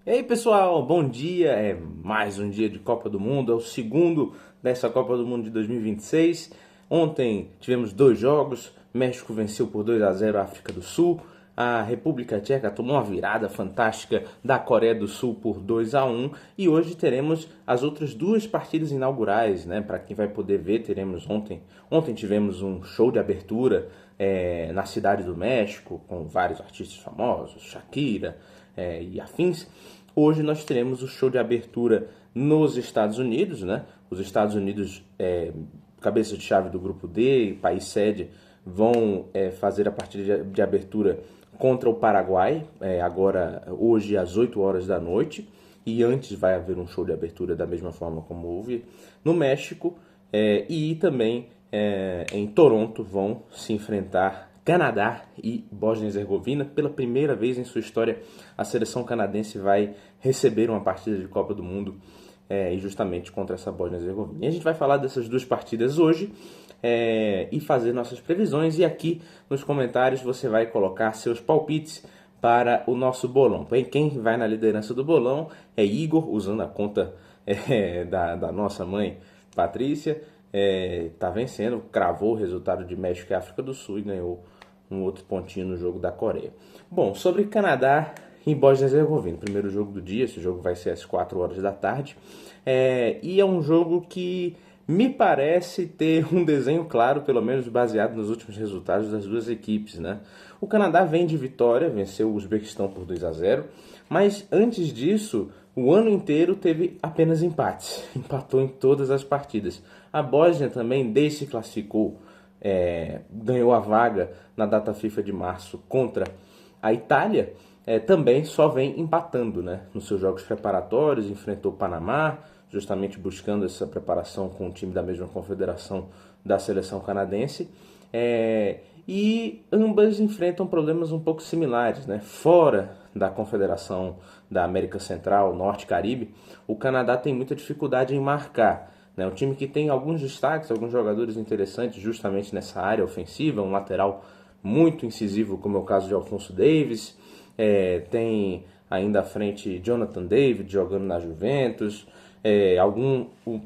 E aí pessoal, bom dia. É mais um dia de Copa do Mundo, é o segundo dessa Copa do Mundo de 2026. Ontem tivemos dois jogos, México venceu por 2-0 a África do Sul, a República Tcheca tomou uma virada fantástica da Coreia do Sul por 2-1 e hoje teremos as outras duas partidas inaugurais, né? Para quem vai poder ver, teremos ontem tivemos um show de abertura na cidade do México com vários artistas famosos, Shakira e afins. Hoje nós teremos o show de abertura nos Estados Unidos, né? Os Estados Unidos, cabeça de chave do grupo D, país sede, vão fazer a partida de abertura contra o Paraguai, agora hoje às 8 horas da noite. E antes vai haver um show de abertura da mesma forma como houve no México. E também em Toronto vão se enfrentar Canadá e Bósnia e Herzegovina. Pela primeira vez em sua história, a seleção canadense vai receber uma partida de Copa do Mundo e justamente contra essa Bósnia e Herzegovina. E a gente vai falar dessas duas partidas hoje e fazer nossas previsões. E aqui nos comentários você vai colocar seus palpites para o nosso bolão. Quem vai na liderança do bolão é Igor, usando a conta da nossa mãe Patrícia. Tá vencendo, cravou o resultado de México e África do Sul e ganhou um outro pontinho no jogo da Coreia. Bom, sobre Canadá e Bósnia e Herzegovina, primeiro jogo do dia, esse jogo vai ser às 4 horas da tarde, e é um jogo que me parece ter um desenho claro, pelo menos baseado nos últimos resultados das duas equipes, né? O Canadá vem de vitória, venceu o Uzbequistão por 2-0, mas antes disso, o ano inteiro teve apenas empates, empatou em todas as partidas. A Bósnia também desde se classificou, ganhou a vaga na data FIFA de março contra a Itália, também só vem empatando, né? Nos seus jogos preparatórios, enfrentou o Panamá, justamente buscando essa preparação com o time da mesma confederação da seleção canadense. E ambas enfrentam problemas um pouco similares, né? Fora da Confederação da América Central, Norte e Caribe, o Canadá tem muita dificuldade em marcar. Né? Um time que tem alguns destaques, alguns jogadores interessantes justamente nessa área ofensiva, um lateral muito incisivo, como é o caso de Alphonso Davies, tem ainda à frente Jonathan David jogando na Juventus,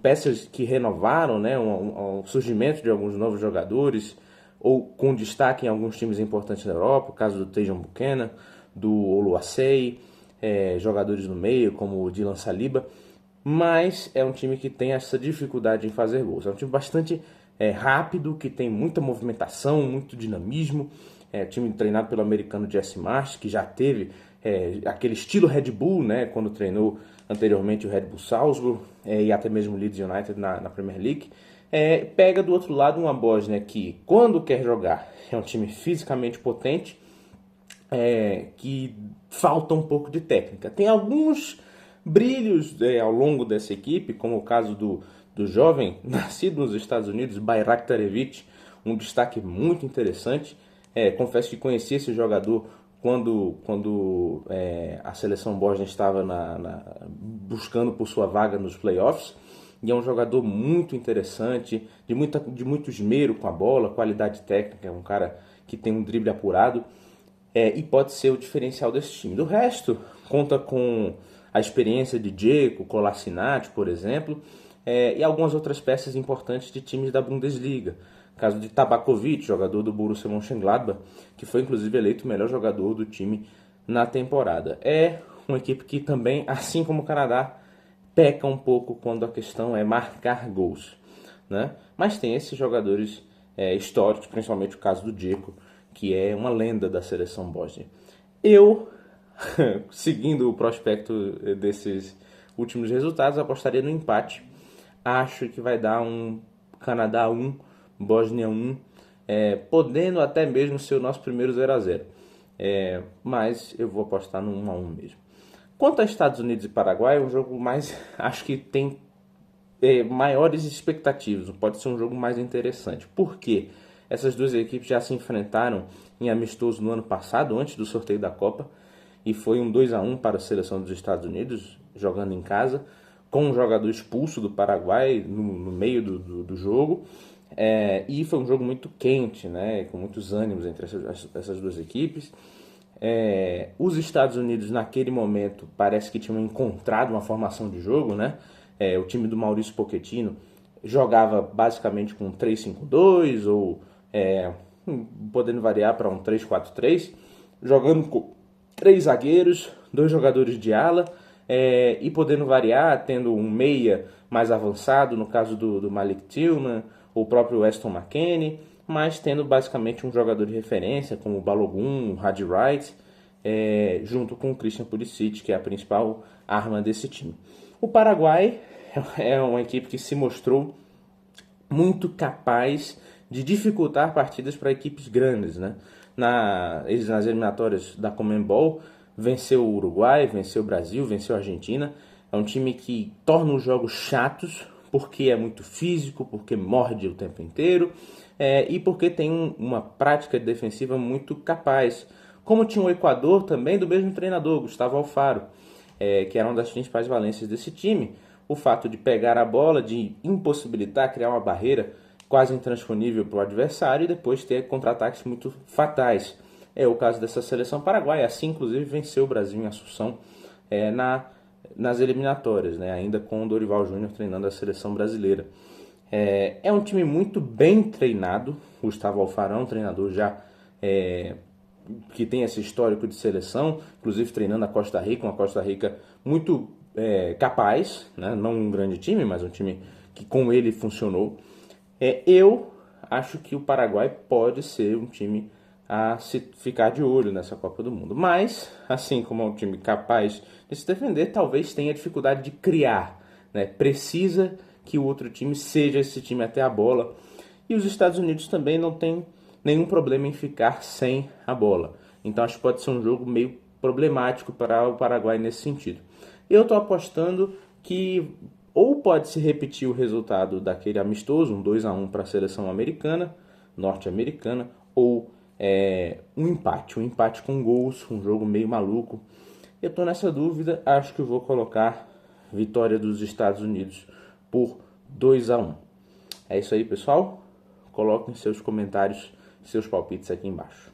peças que renovaram, né, um surgimento de alguns novos jogadores, ou com destaque em alguns times importantes da Europa, o caso do Tejan Buchanan, do Oluwasei, jogadores no meio como o Dylan Saliba, mas é um time que tem essa dificuldade em fazer gols. É um time bastante rápido, que tem muita movimentação, muito dinamismo. Time treinado pelo americano Jesse Marsh, que já teve aquele estilo Red Bull, né, quando treinou anteriormente o Red Bull Salzburg e até mesmo o Leeds United na Premier League. Pega do outro lado uma Bósnia que, quando quer jogar, é um time fisicamente potente, que falta um pouco de técnica. Tem alguns brilhos ao longo dessa equipe, como o caso do jovem nascido nos Estados Unidos, Bayraktarevic, um destaque muito interessante. Confesso que conheci esse jogador quando a seleção bósnia estava buscando por sua vaga nos playoffs. E é um jogador muito interessante, de muito esmero com a bola, qualidade técnica, é um cara que tem um drible apurado e pode ser o diferencial desse time. Do resto, conta com a experiência de Dzeko, Kolasinac, por exemplo, e algumas outras peças importantes de times da Bundesliga. Caso de Tabakovic, jogador do Borussia Mönchengladbach, que foi inclusive eleito o melhor jogador do time na temporada. É uma equipe que também, assim como o Canadá, peca um pouco quando a questão é marcar gols, né? Mas tem esses jogadores históricos, principalmente o caso do Dzeko, que é uma lenda da seleção bósnia. Eu, seguindo o prospecto desses últimos resultados, apostaria no empate. Acho que vai dar um Canadá 1, Bósnia 1, podendo até mesmo ser o nosso primeiro 0-0. Mas eu vou apostar no 1-1 mesmo. Quanto a Estados Unidos e Paraguai, é um jogo mais, acho que tem maiores expectativas, pode ser um jogo mais interessante. Por quê? Essas duas equipes já se enfrentaram em amistoso no ano passado, antes do sorteio da Copa, e foi um 2-1 para a seleção dos Estados Unidos, jogando em casa, com um jogador expulso do Paraguai no meio do jogo. E foi um jogo muito quente, né, com muitos ânimos entre essas duas equipes. Os Estados Unidos, naquele momento, parece que tinham encontrado uma formação de jogo, né? O time do Maurício Pochettino jogava basicamente com 3-5-2 ou podendo variar para um 3-4-3, jogando com 3 zagueiros, 2 jogadores de ala, e podendo variar, tendo um meia mais avançado, no caso do Malik Tillman, o próprio Weston McKennie, mas tendo basicamente um jogador de referência, como o Balogun, o Hadi Wright, junto com o Christian Pulisic, que é a principal arma desse time. O Paraguai é uma equipe que se mostrou muito capaz de dificultar partidas para equipes grandes, né? Nas eliminatórias da Conmebol, venceu o Uruguai, venceu o Brasil, venceu a Argentina. É um time que torna os jogos chatos, porque é muito físico, porque morde o tempo inteiro, e porque tem uma prática defensiva muito capaz. Como tinha o Equador também do mesmo treinador, Gustavo Alfaro, que era uma das principais valências desse time. O fato de pegar a bola, de impossibilitar, criar uma barreira quase intransponível para o adversário e depois ter contra-ataques muito fatais. É o caso dessa seleção paraguaia, assim inclusive venceu o Brasil em Assunção nas eliminatórias, né? Ainda com o Dorival Júnior treinando a seleção brasileira. É um time muito bem treinado, o Gustavo Alfaro é um treinador já que tem esse histórico de seleção, inclusive treinando a Costa Rica, uma Costa Rica muito capaz, né? Não um grande time, mas um time que com ele funcionou. Eu acho que o Paraguai pode ser um time a se ficar de olho nessa Copa do Mundo. Mas, assim como é um time capaz de se defender, talvez tenha dificuldade de criar, né? Precisa que o outro time seja esse time até a bola. E os Estados Unidos também não tem nenhum problema em ficar sem a bola. Então acho que pode ser um jogo meio problemático para o Paraguai nesse sentido. Eu estou apostando que ou pode se repetir o resultado daquele amistoso, um 2-1 para a seleção norte-americana, ou um empate com gols, um jogo meio maluco. Eu estou nessa dúvida, acho que eu vou colocar vitória dos Estados Unidos por 2-1. É isso aí, pessoal. Coloquem seus comentários, seus palpites aqui embaixo.